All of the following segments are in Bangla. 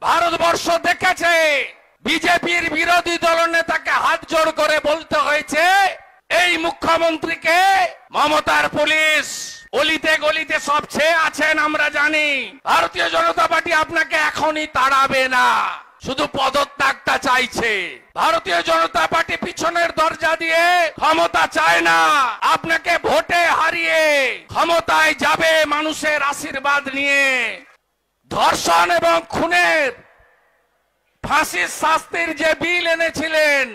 ভারতবর্ষ দেখেছে বিজেপির বিরোধী দলনেতাকে হাত জোড় করে বলতে হয়েছে এই মুখ্যমন্ত্রীকে মমতার পুলিশ অলিতে গলিতে সব ছেয়ে আছেন আমরা জানি। ভারতীয় জনতা পার্টি আপনাকে এখনই তাড়াবে না, শুধু পদত্যাগটা চাইছে। ভারতীয় জনতা পার্টি পিছনের দরজা দিয়ে ক্ষমতা চায় না, আপনাকে ভোটে হারিয়ে ক্ষমতায় যাবে মানুষের আশীর্বাদ নিয়ে। ধর্ষণ এবং খুনের ফাঁসির শাস্তির যে বিল এনেছিলেন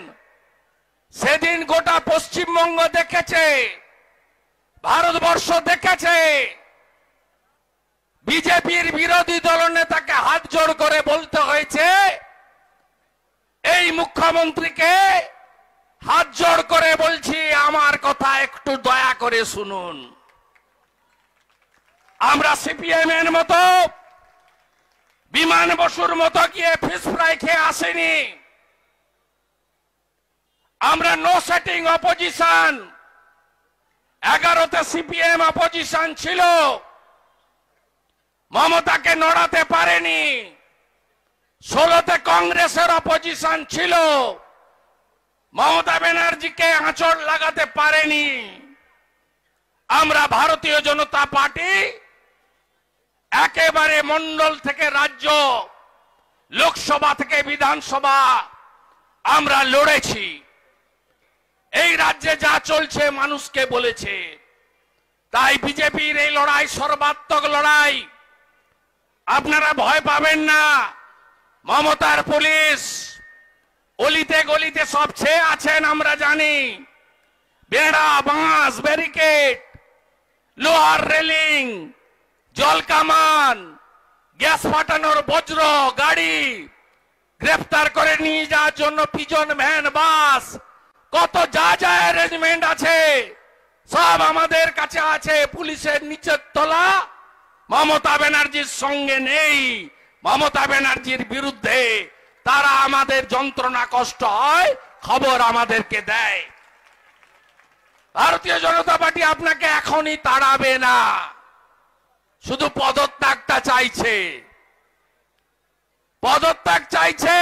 সেদিন গোটা পশ্চিমবঙ্গ দেখেছে, ভারতবর্ষ দেখেছে বিজেপির বিরোধী দলনেতাকে হাত জোড় করে বলতে হয়েছে এই মুখ্যমন্ত্রীকে হাত জোড় করে বলছি আমার কথা একটু দয়া করে শুনুন। আমরা সিপিএম এর মতো বিমান বসুর মতো গিয়ে ফিশ ফ্রাই খেয়ে আসেনি। আমরা নো সেটিং অপোজিশন। 11তে সিপিএম অপোজিশন ছিল, মমতাকে নড়াতে পারেনি। 16তে কংগ্রেসের অপোজিশন ছিল, মমতা ব্যানার্জিকে আঁচড় লাগাতে পারেনি। আমরা ভারতীয় জনতা পার্টি একেবারে মন্ডল থেকে রাজ্য, লোকসভা থেকে বিধানসভা আমরা লড়েছি। এই রাজ্যে যা চলছে মানুষকে বলেছে, তাই বিজেপির এই লড়াই সর্বাত্মক লড়াই। আপনারা ভয় পাবেন না, মমতার পুলিশ অলিতে গলিতে সব ছেয়ে আছেন আমরা জানি। বেড়া, বাঁশ, ব্যারিকেড, লোহার রেলিং, জল কামান, গ্যাস ফাটানোর বজ্র গাড়ি, গ্রেফতার করে নিয়ে যাওয়ার জন্য পিজন ভ্যান, বাস, কত যা যা অ্যারেঞ্জমেন্ট আছে সব আমাদের কাছে আছে। পুলিশের নিচের তলা মমতা ব্যানার্জির সঙ্গে নেই, মমতা ব্যানার্জির বিরুদ্ধে। তারা আমাদের যন্ত্রণা কষ্ট হয় খবর আমাদেরকে দেয়। ভারতীয় জনতা পার্টি আপনাকে এখনই তাড়াবে না, শুধু পদত্যাগটা চাইছে, পদত্যাগ চাইছে।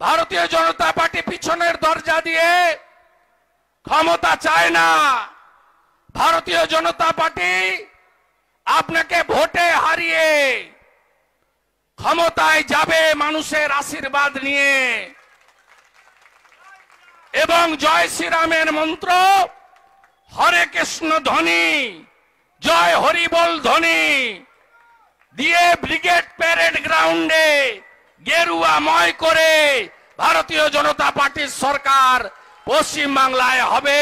ভারতীয় জনতা পার্টি পিছনের দরজা দিয়ে ক্ষমতা চায় না। ভারতীয় জনতা পার্টি আপনাকে ভোটে হারিয়ে ক্ষমতায় যাবে মানুষের আশীর্বাদ নিয়ে। এবং জয় শ্রীরামের মন্ত্র, হরে কৃষ্ণ ধ্বনি, জয় হরিবল ধ্বনি দিয়ে ব্রিগেড প্যারেড গ্রাউন্ডে গেরুয়াময় করে ভারতীয় জনতা পার্টির সরকার পশ্চিম বাংলায় হবে।